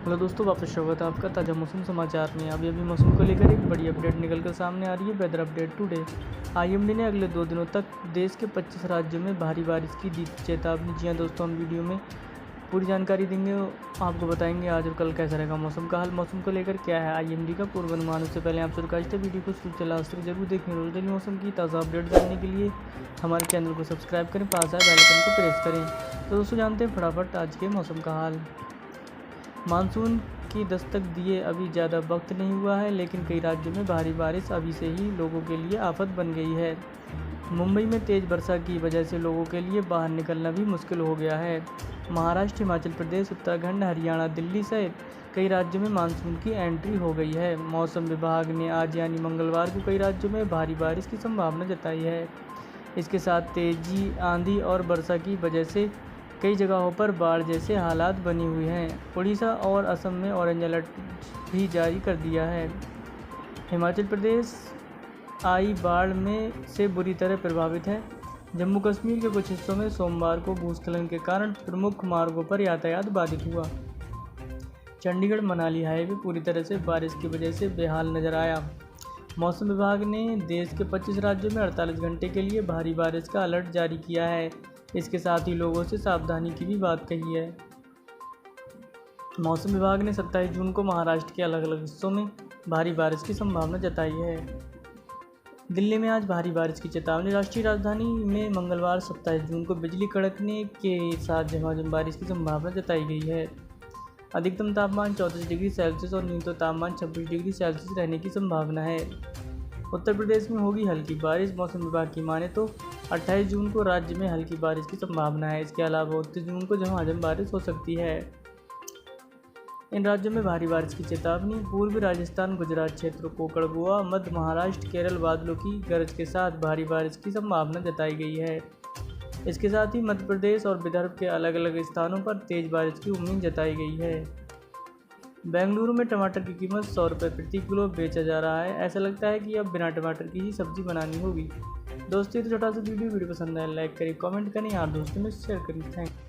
Hello दोस्तों, वापस स्वागत है आपका ताज़ा मौसम समाचार में। अभी मौसम को लेकर एक बड़ी अपडेट निकल कर सामने आ रही है। Weather update today. आईएमडी ने अगले 2 दिनों तक देश के 25 राज्यों में भारी बारिश की दी चेतावनी। जी हाँ दोस्तों, हम वीडियो में पूरी जानकारी देंगे, आपको बताएंगे आज और कल कैसा रहेगा मौसम का हाल। मौसम को लेकर क्या है आईएमडी का पूर्वानुमान, उससे पहले आपसे रिक्वेस्ट है वीडियो को शुरू से लास्ट तक जरूर देखें। रोज डेली मौसम की ताज़ा अपडेट जानने के लिए हमारे चैनल को सब्सक्राइब करें, पास आए बेल आइकन को प्रेस करें। तो दोस्तों जानते हैं फटाफट आज के मौसम का हाल। मानसून की दस्तक दिए अभी ज़्यादा वक्त नहीं हुआ है, लेकिन कई राज्यों में भारी बारिश अभी से ही लोगों के लिए आफत बन गई है। मुंबई में तेज़ वर्षा की वजह से लोगों के लिए बाहर निकलना भी मुश्किल हो गया है। महाराष्ट्र, हिमाचल प्रदेश, उत्तराखंड, हरियाणा, दिल्ली सहित कई राज्यों में मानसून की एंट्री हो गई है। मौसम विभाग ने आज यानी मंगलवार को कई राज्यों में भारी बारिश की संभावना जताई है। इसके साथ तेज़ी आंधी और वर्षा की वजह से कई जगहों पर बाढ़ जैसे हालात बनी हुई हैं। उड़ीसा और असम में ऑरेंज अलर्ट भी जारी कर दिया है। हिमाचल प्रदेश आई बाढ़ में से बुरी तरह प्रभावित है। जम्मू कश्मीर के कुछ हिस्सों में सोमवार को भूस्खलन के कारण प्रमुख मार्गों पर यातायात बाधित हुआ। चंडीगढ़ मनाली हाईवे पूरी तरह से बारिश की वजह से बेहाल नजर आया। मौसम विभाग ने देश के 25 राज्यों में 48 घंटे के लिए भारी बारिश का अलर्ट जारी किया है। इसके साथ ही लोगों से सावधानी की भी बात कही है। मौसम विभाग ने 27 जून को महाराष्ट्र के अलग अलग हिस्सों में भारी बारिश की संभावना जताई है। दिल्ली में आज भारी बारिश की चेतावनी। राष्ट्रीय राजधानी में मंगलवार 27 जून को बिजली कड़कने के साथ झमाझम बारिश की संभावना जताई गई है। अधिकतम तापमान 34 डिग्री सेल्सियस और न्यूनतम तापमान 26 डिग्री सेल्सियस रहने की संभावना है। उत्तर प्रदेश में होगी हल्की बारिश। मौसम विभाग की माने तो 28 जून को राज्य में हल्की बारिश की संभावना है। इसके अलावा 29 जून को झमाझम बारिश हो सकती है। इन राज्यों में भारी बारिश की चेतावनी। पूर्वी राजस्थान, गुजरात क्षेत्र, कोंकण, गोवा, मध्य महाराष्ट्र, केरल बादलों की गरज के साथ भारी बारिश की संभावना जताई गई है। इसके साथ ही मध्य प्रदेश और विदर्भ के अलग अलग स्थानों पर तेज बारिश की उम्मीद जताई गई है। बेंगलुरु में टमाटर की कीमत 100 रुपये प्रति किलो बेचा जा रहा है। ऐसा लगता है कि अब बिना टमाटर की ही सब्जी बनानी होगी। दोस्तों, तो छोटा सा वीडियो पसंद आए लाइक करें, कमेंट करें, आप दोस्तों में शेयर करें। Thank you.